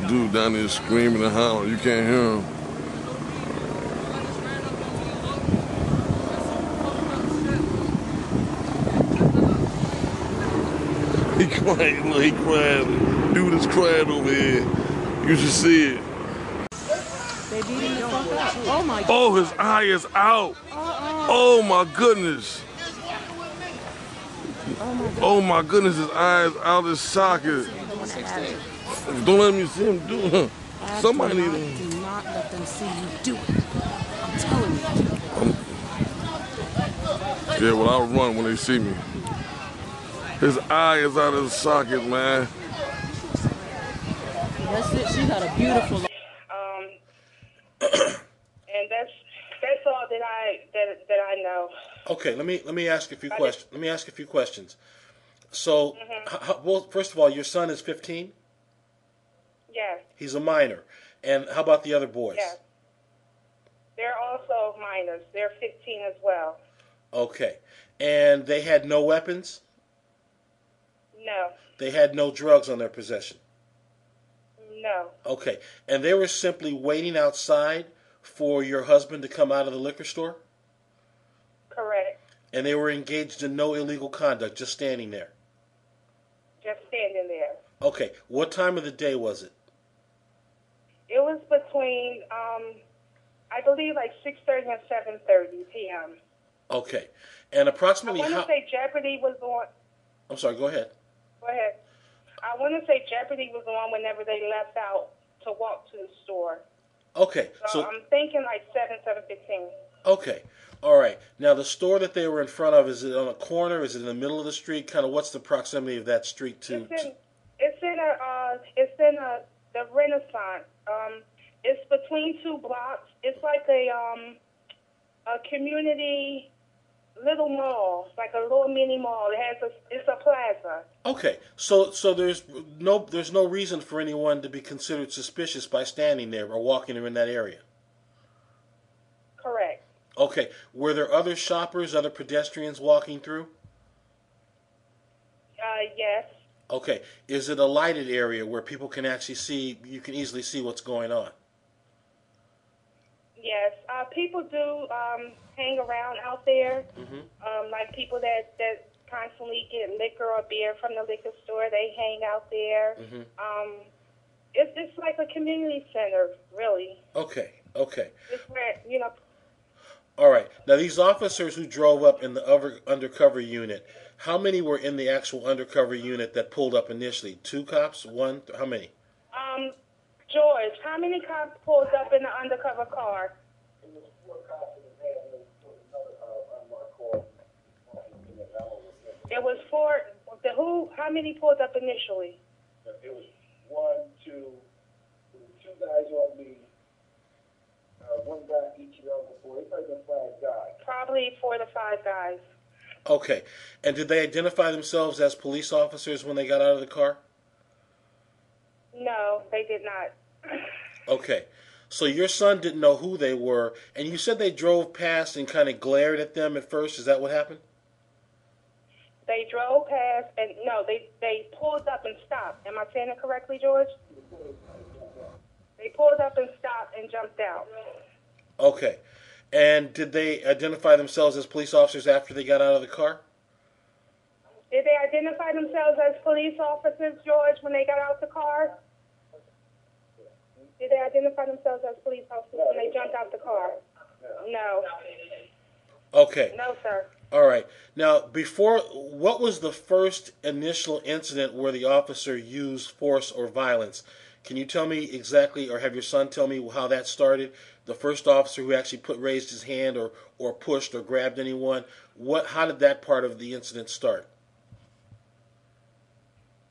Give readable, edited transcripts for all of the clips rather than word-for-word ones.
dude down there screaming and hollering. You can't hear him. He crying. Look, he crying. Dude is crying over here. You should see it. They beat him the fuck up. Oh my God. Oh, his eye is out. Oh my goodness. Oh my goodness, his eye is out of his socket. Don't let me see him do it. Somebody need to. Do not let them see you do it. I'm telling you. Yeah, well, I'll run when they see me. His eye is out of his socket, man. That's it. She got a beautiful. And that's all that I know. Okay, let me ask you a few questions. Let me ask you a few questions. So, well, first of all, your son is 15? Yes. He's a minor. And how about the other boys? Yes. They're also minors. They're 15 as well. Okay. And they had no weapons? No. They had no drugs on their possession? No. Okay. And they were simply waiting outside for your husband to come out of the liquor store? Correct. And they were engaged in no illegal conduct, just standing there? Just standing there. Okay. What time of the day was it? It was between, I believe, like 6:30 and 7:30 p.m. Okay. And approximately I want to say Jeopardy was on. I'm sorry, go ahead. Go ahead. I want to say Jeopardy was on whenever they left out to walk to the store. Okay. So I'm thinking like 7:15. Okay. All right. Now, the store that they were in front of, is it on a corner? Is it in the middle of the street? Kind of what's the proximity of that street to? It's in the Renaissance. It's between two blocks. It's like a community little mall, like a little mini mall. It's a plaza. Okay. So there's no reason for anyone to be considered suspicious by standing there or walking in that area. Correct. Okay. Were there other shoppers, other pedestrians walking through? Yes. Okay. Is it a lighted area where people can actually see? You can easily see what's going on. Yes. People do hang around out there. Mm-hmm. Like people that constantly get liquor or beer from the liquor store, they hang out there. Mm-hmm. It's like a community center, really. Okay. It's where, All right. Now, these officers who drove up in the undercover unit, how many were in the actual undercover unit that pulled up initially? 2 cops? 1? How many? George, how many cops pulled up in the undercover car? It was 4 cops in the van, and there was another unmarked car. It was 4. How many pulled up initially? It was 1, 2. There were 2 guys on me. 1 guy each of the other 4. It's like 5 guys. Probably 4 to 5 guys. Okay. And did they identify themselves as police officers when they got out of the car? No, they did not. Okay. So your son didn't know who they were, and you said they drove past and kind of glared at them at first. Is that what happened? They drove past, and no, they pulled up and stopped. Am I saying it correctly, George? They pulled up and stopped and jumped out. Okay. And did they identify themselves as police officers after they got out of the car? Did they identify themselves as police officers, George, when they got out the car? Did they identify themselves as police officers when they jumped out the car? No. Okay. No, sir. All right. Now, what was the first initial incident where the officer used force or violence? Can you tell me exactly, or have your son tell me how that started? The first officer who actually raised his hand or pushed or grabbed anyone, how did that part of the incident start?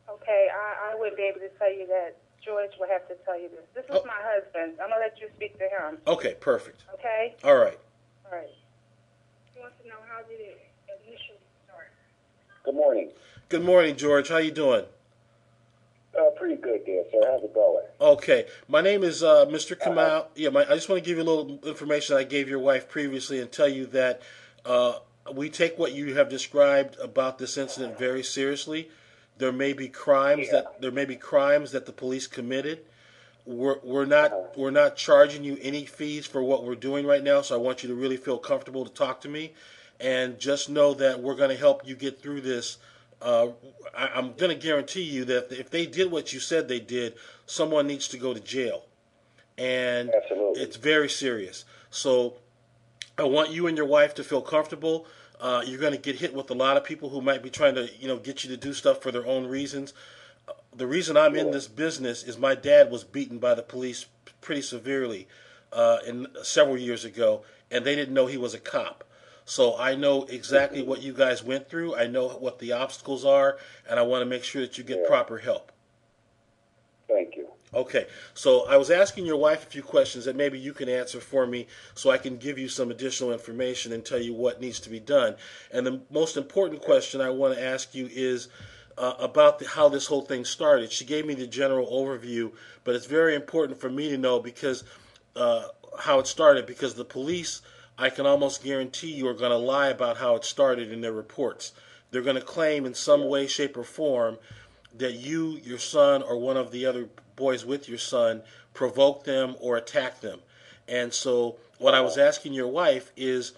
Okay, I wouldn't be able to tell you that. George will have to tell you this. This is my husband. I'm going to let you speak to him. Okay, perfect. Okay? All right. All right. He wants to know, how did it initially start? Good morning. Good morning, George. How you doing? Pretty good there, sir. How's it going? Okay. My name is Mr. Kamal. I just want to give you a little information I gave your wife previously and tell you that we take what you have described about this incident very seriously. There may be crimes that the police committed. we're not charging you any fees for what we're doing right now. So I want you to really feel comfortable to talk to me, and just know that we're going to help you get through this. I'm going to guarantee you that if they did what you said they did, someone needs to go to jail, and Absolutely. it's very serious. So I want you and your wife to feel comfortable. You're going to get hit with a lot of people who might be trying to, get you to do stuff for their own reasons. The reason I'm in this business is my dad was beaten by the police pretty severely several years ago, and they didn't know he was a cop. So I know exactly what you guys went through. I know what the obstacles are, and I want to make sure that you get proper help. Thank you. Okay, so I was asking your wife a few questions that maybe you can answer for me so I can give you some additional information and tell you what needs to be done. And the most important question I want to ask you is about how this whole thing started. She gave me the general overview, but it's very important for me to know because how it started, because the police, I can almost guarantee you, are going to lie about how it started in their reports. They're going to claim in some way, shape, or form that you, your son, or one of the other boys with your son provoked them or attacked them. And so what I was asking your wife is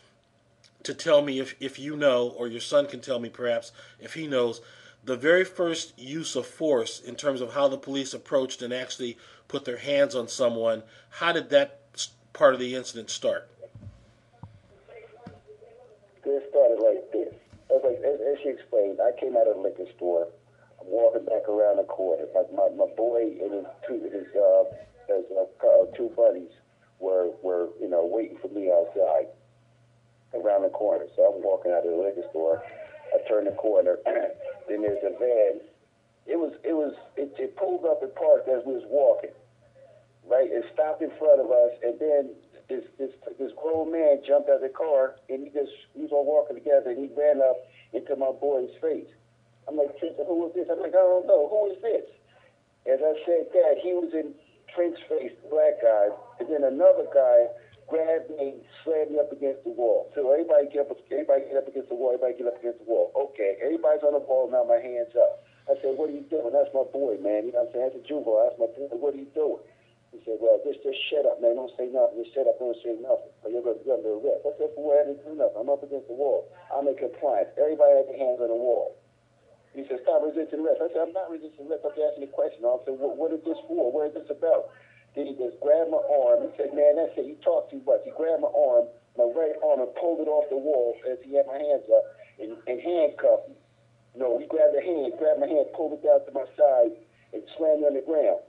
to tell me if you know, or your son can tell me perhaps if he knows, the very first use of force in terms of how the police approached and actually put their hands on someone. How did that part of the incident start? It started like this. As she explained, I came out of the liquor store. I'm walking back around the corner. My boy and his two buddies were waiting for me outside around the corner. So I'm walking out of the liquor store. I turn the corner. Then there's a van. It pulled up and parked as we was walking. Right? It stopped in front of us, and then this grown man jumped out of the car, and we was all walking together, and he ran up into my boy's face. I'm like, Trent, who was this? I'm like, I don't know. Who is this? As I said that, he was in Trent's face, the black guy, and then another guy grabbed me, slammed me up against the wall. So everybody get up against the wall, Okay, everybody's on the wall now, my hands up. I said, what are you doing? That's my boy, man. You know what I'm saying? That's a juvenile. That's my boy. What are you doing? He said, well, just shut up, man. Don't say nothing. Just shut up. Don't say nothing. Or you're going to be under arrest. I said, boy, I didn't do nothing. I'm up against the wall. I'm in compliance. Everybody had their hands on the wall. He said, stop resisting arrest. I said, I'm not resisting arrest. I'm asking the question. I said, what is this for? What is this about? Then he just grabbed my arm. He said, man, that's it. You talk too much. He grabbed my arm, my right arm, and pulled it off the wall as he had my hands up and handcuffed me. No, he grabbed my hand, pulled it down to my side, and slammed me on the ground.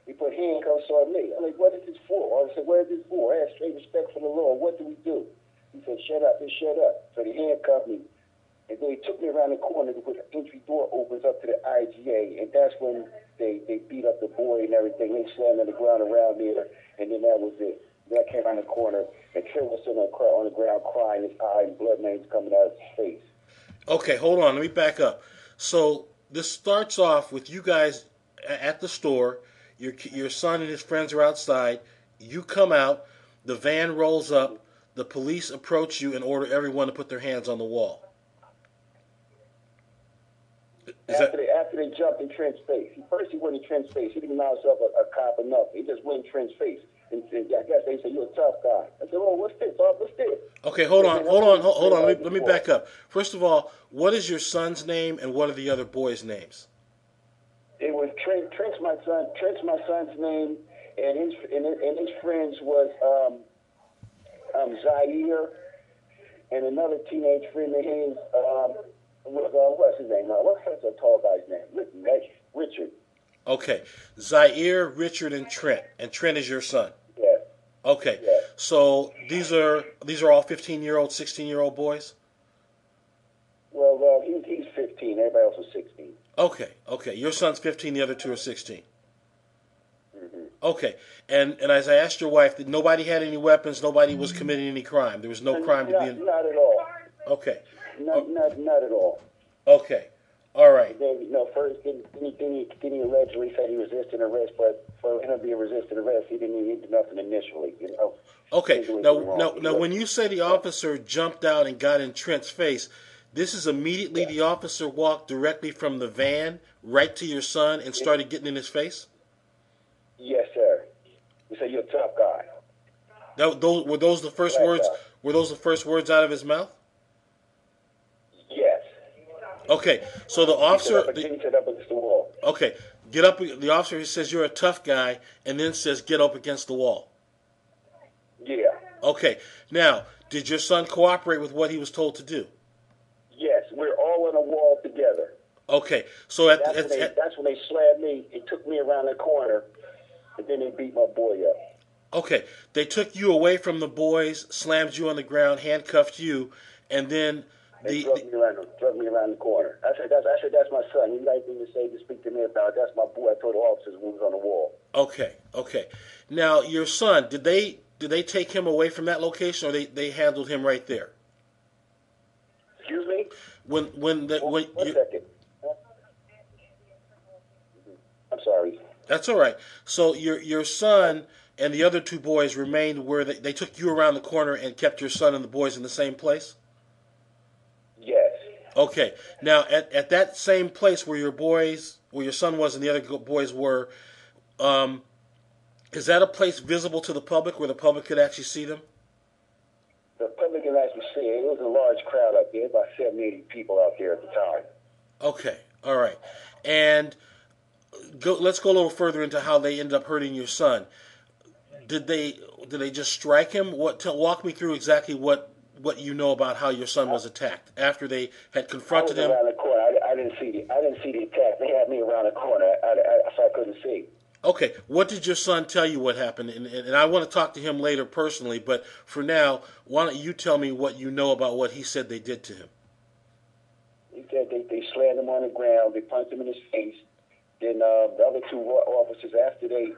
He put handcuffs on me. I'm like, what is this for? I said, what is this for? I had straight respect for the law. What do we do? He said, shut up, just shut up. So they handcuffed me. And then he took me around the corner where the entry door opens up to the IGA. And that's when they beat up the boy and everything. They slammed on the ground around there. And then that was it. Then I came around the corner, and Trent was sitting on the ground crying, his eye and blood veins coming out of his face. Okay, hold on. Let me back up. So this starts off with you guys at the store. Your son and his friends are outside. You come out. The van rolls up. The police approach you and order everyone to put their hands on the wall. After they jumped in Trent's face. First he went in Trent's face. He didn't allow himself a cop or nothing. He just went in Trent's face. And I guess they said, you're a tough guy. I said, oh, what's this? What's this? Okay, hold on. Let me back up. First of all, what is your son's name and what are the other boys' names? It was Trent's my son. Trent's my son's name, and his friends was Zaire, and another teenage friend of his what's his name? What's the tall guy's name? Richard. Okay, Zaire, Richard, and Trent. And Trent is your son. Yeah. Okay. Yeah. So these are all 15-year-old, 16-year-old boys? Well, he's 15. Everybody else is 16. Okay. Your son's 15. The other two are 16. Mm-hmm. Okay. And as I asked your wife, that nobody had any weapons. Nobody was committing any crime. There was no crime to be in. Not at all. Okay. Not at all. Okay. All right. Then, first, then he allegedly said he resisted arrest, but for him to be resisted arrest, he didn't even do nothing initially, Okay. Now, when you say the officer jumped out and got in Trent's face, this is immediately the officer walked directly from the van right to your son and started getting in his face? Yes, sir. He said, "You're a tough guy." Were those the first Black words? guy. Were those the first words out of his mouth? Yes. Okay, so the He said, officer. he said up against the wall. Okay, get up. The officer says you're a tough guy, and then says get up against the wall. Yeah. Okay, now did your son cooperate with what he was told to do? Yes. We're all on a wall together. Okay, so That's when they slammed me. It took me around the corner, and then they beat my boy up. okay, they took you away from the boys, slammed you on the ground, handcuffed you, and then They drug me around the corner. I said, that's my son. You got anything to say to speak to me about? That's my boy. I told the officers when he was on the wall. Okay. Now your son, did they take him away from that location, or they handled him right there? Excuse me? One second. I'm sorry. That's all right. So your son and the other two boys remained where they took you around the corner and kept your son and the boys in the same place? Yes. Okay. Now at that same place where your son was and the other boys were, is that a place visible to the public where the public could actually see them? The public can actually see it. It was a large crowd out there, about 70, 80 people out there at the time. Okay. All right. And let's go a little further into how they ended up hurting your son. Did they just strike him? Walk me through exactly what you know about how your son was attacked after they had confronted him. Around the corner. I didn't see the attack. They had me around the corner, so I couldn't see. Okay, what did your son tell you what happened? And I want to talk to him later personally, but for now, why don't you tell me what you know about what he said they did to him? He said they slammed him on the ground. They punched him in his face. Then the other two officers, after they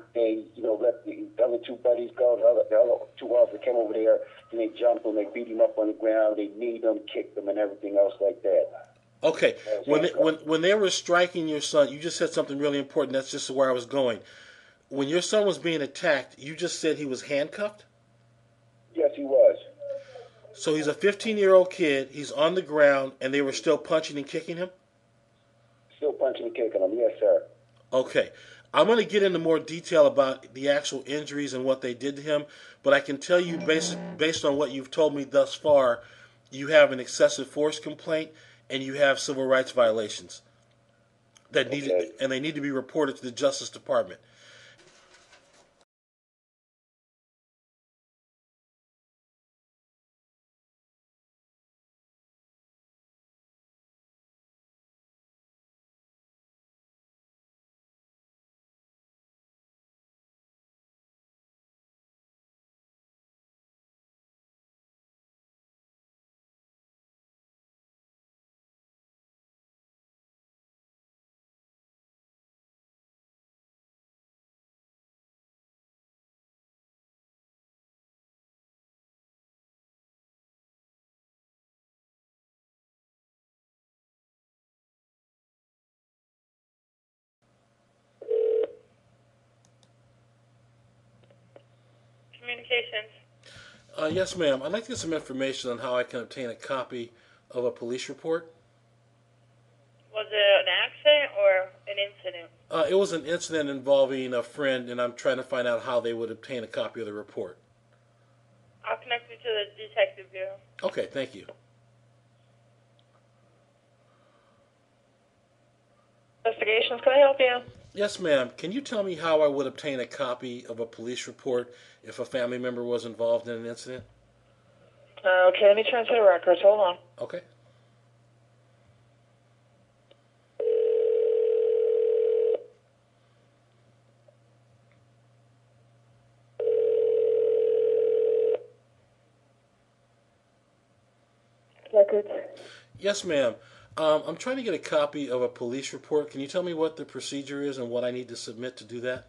let the other two buddies go, the other two officers came over there, and they jumped him, they beat him up on the ground, they kneed him, kicked him, and everything else like that. Okay, when they were striking your son, you just said something really important. That's just where I was going. When your son was being attacked, you just said he was handcuffed? Yes, he was. So he's a 15-year-old kid, he's on the ground, and they were still punching and kicking him? Still punching and kicking him, yes, sir. Okay. I'm going to get into more detail about the actual injuries and what they did to him, but I can tell you, based on what you've told me thus far, you have an excessive force complaint and you have civil rights violations that they need to be reported to the Justice Department. Communications. Yes, ma'am. I'd like to get some information on how I can obtain a copy of a police report. Was it an accident or an incident? It was an incident involving a friend, and I'm trying to find out how they would obtain a copy of the report. I'll connect you to the detective bureau. Okay, thank you. Investigations, can I help you? Yes, ma'am. Can you tell me how I would obtain a copy of a police report if a family member was involved in an incident? Okay, let me transfer the records. Hold on. Okay. Records. Yes, ma'am. I'm trying to get a copy of a police report. Can you tell me what the procedure is and what I need to submit to do that?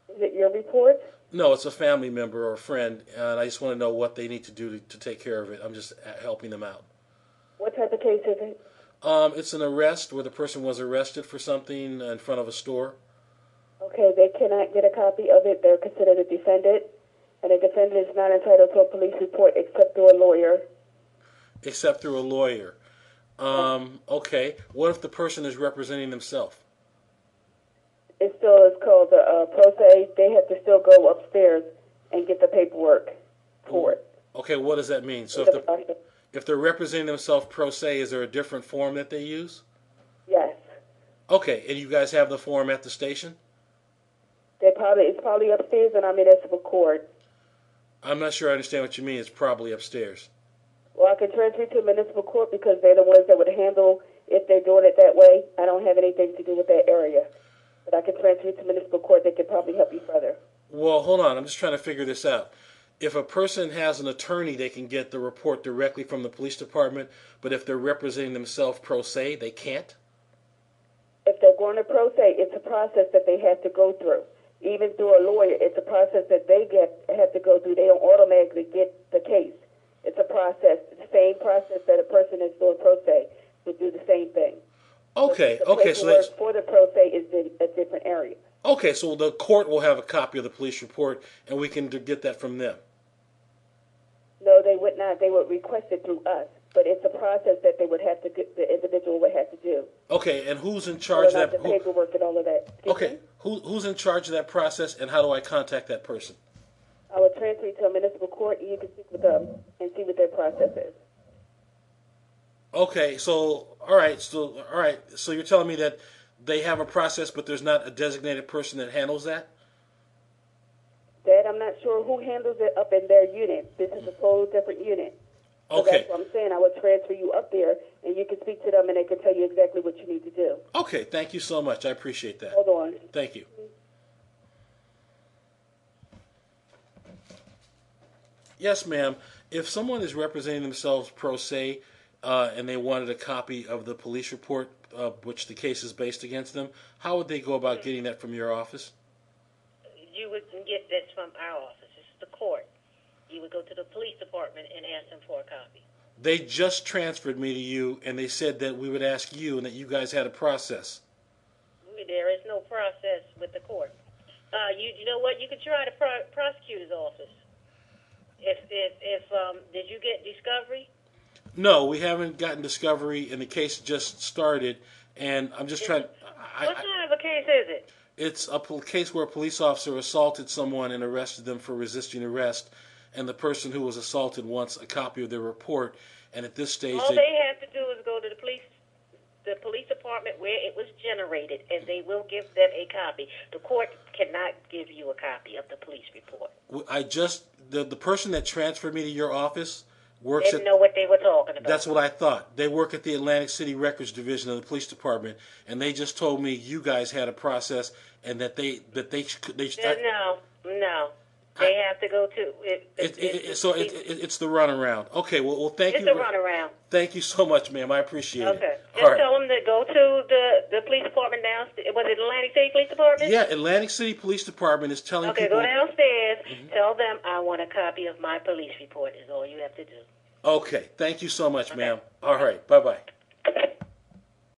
Is it your report? No, it's a family member or a friend, and I just want to know what they need to do to take care of it. I'm just helping them out. What type of case is it? It's an arrest where the person was arrested for something in front of a store. Okay, they cannot get a copy of it. They're considered a defendant, and a defendant is not entitled to a police report except through a lawyer. Except through a lawyer. Okay. What if the person is representing themselves? it still is called the pro se. They have to still go upstairs and get the paperwork for it. Okay, what does that mean? So if they're representing themselves pro se, is there a different form that they use? Yes. Okay, and you guys have the form at the station? It's probably upstairs in our municipal court. I'm not sure I understand what you mean. It's probably upstairs. Well, I can transfer you to municipal court because they're the ones that would handle if they're doing it that way. I don't have anything to do with that area. But I can transfer you to municipal court. They could probably help you further. Well, hold on. I'm just trying to figure this out. If a person has an attorney, they can get the report directly from the police department, but if they're representing themselves pro se, they can't? If they're going to pro se, it's a process that they have to go through. Even through a lawyer, it's a process that they have to go through. They don't automatically get the case. It's a process, the same process that a person that's doing pro se would do the same thing. Okay, so okay, so that's for the pro se is in a different area. Okay, so the court will have a copy of the police report, and we can get that from them. No, they would not. They would request it through us, but it's a process that they would have to. The individual would have to do. Okay, and who's in charge of that? The paperwork and all of that. Okay, who's in charge of that process, and how do I contact that person? I would transfer you to a municipal court, and you can speak with them and see what their process is. Okay, so all right, so you're telling me that they have a process, but there's not a designated person that handles that? That I'm not sure who handles it up in their unit. This is a total different unit. So Okay. that's what I'm saying. I would transfer you up there, and you can speak to them, and they can tell you exactly what you need to do. Okay, thank you so much. I appreciate that. Hold on. Thank you. Yes, ma'am. If someone is representing themselves pro se and they wanted a copy of the police report, which the case is based against them, how would they go about getting that from your office? You would get this from our office. This is the court. You would go to the police department and ask them for a copy. They just transferred me to you, and they said that we would ask you and that you guys had a process. There is no process with the court. You know what? You could try the prosecutor's office. Did you get discovery? No, we haven't gotten discovery, and the case just started, and I'm just trying... What kind of a case is it? It's a case where a police officer assaulted someone and arrested them for resisting arrest, and the person who was assaulted wants a copy of their report, and at this stage... All they have to do is go to the police department where it was generated, and they will give them a copy. The court cannot give you a copy of the police report. The person that transferred me to your office works Didn't know what they were talking about. That's what I thought. They work at the Atlantic City Records Division of the police department, and they just told me you guys had a process and that they No. They have to go to it. It's the runaround. Okay, well, thank you. It's a runaround. Thank you so much, ma'am. I appreciate it. Okay. All Just right. tell them to go to the police department downstairs. Was it Atlantic City Police Department? Yeah, Atlantic City Police Department is telling people... Okay, go downstairs. Tell them I want a copy of my police report is all you have to do. Okay, thank you so much, ma'am. All right, bye-bye.